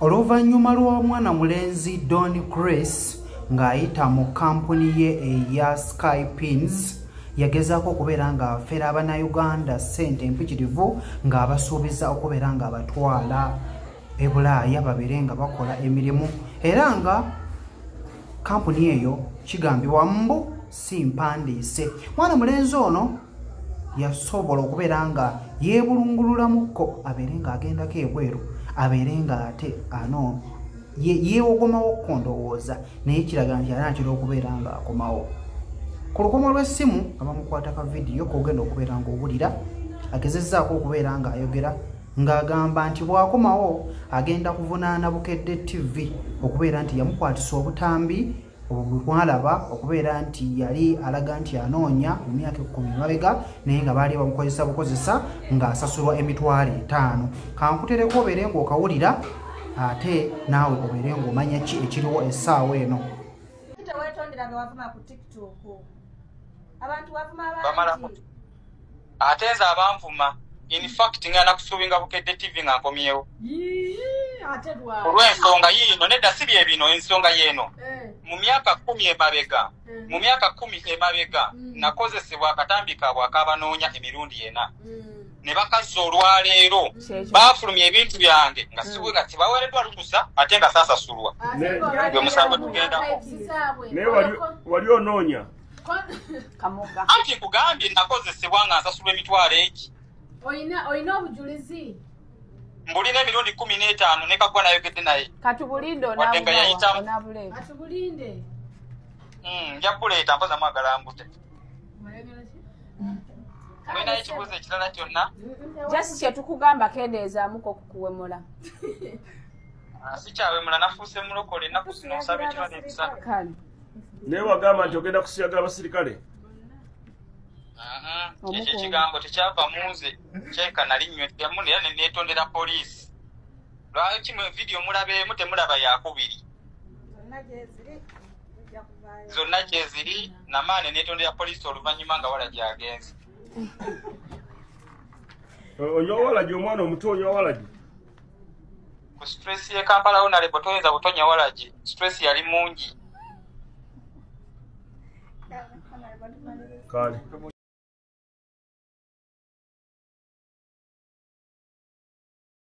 Oluvannyuma lw'omwana mulenzi Don Grace ng'ayita mu kampuni ye eya Skypins yagezaako okubeera ng'afera Abannayuganda ssente empitirivu ng'abasuubiza okubeera ng'abatwala e Bulaaya babeere nga bakola emirimu era nga kampuni eyo kigambibwa mbu si mpandiise. Mwana mulenzi ono yasobola okubeera nga yeebulungululamukko abeere ng'agendako ebweru abeere nga ate ano yeewogomawo kondowooza naye kiraga nti anaatera okubeera ng'akomawo. Ku lukomo lw'essimu abamukwata ka vidiyo k'ogenda okubeera ng'owulira agezezzaako okubeera ng'ayogera ng'agamba nti bw'akomawo agenda kuvunaana Bukedde TV okubeera nti yamukwatisa obutambi obwalaba okubeera nti yali alaga nti anoonya mu myaka 10 mabega naye nga baali bamukozesa bukozesa ng'asasulwa emitwalo 5. Kankutereko obeere ng'okawulira ate naawe obeere ng'omanya ki ekiriwo essaawa eno. Ate nze abanvuma in fact ngana kusuubinga Bukedde TV nga nkomyewo olw'ensonga yiino nedda si bye bino ensonga yeeno mu myaka 10 emabega nakozesebwa akatambi kaabwe akabanoonya emirundi 4 ne bakazza olwaleero baafulumya ebintu byange nga siwe nga tibaweereddwa lukusa ate nga saasasulwa gwe musango tugendako naye wali onoonya anti nkugambye nakozesebwa nga nsasulwa emitwalo egi. Oyina obujulizi? Mbulina emirundi 15 ne kakwa nayogedde naye. Katubulinde onabulinde. Katubulinde. Nja kuleeta mpoza mwagala mbute. Mwina ekibuuzo ekirala kyonna? Just kye tukugamba kendeezaamuko okukuwemula. Sikyawemula nafuuse mulokole ennaku zino nsaba ekiro n'ebisaka. Naye wagamba nti ogenda kusiyagala abasirikale? Ekyo ekigambo tekyava munze kyeka nali nyweddamu era ne neetondera poliisi. Lwaki mu vidiyo mulabeemu temulaba yakubiri? Zonna gyeziri namaane neetondera poliisi oluvannyuma nga wala gyagenze. Onywa walagi omwana omuto onywa walagi? Ku stress ye Kampala Honorable toyinza butonya walagi. Stress yali mungi. Kale.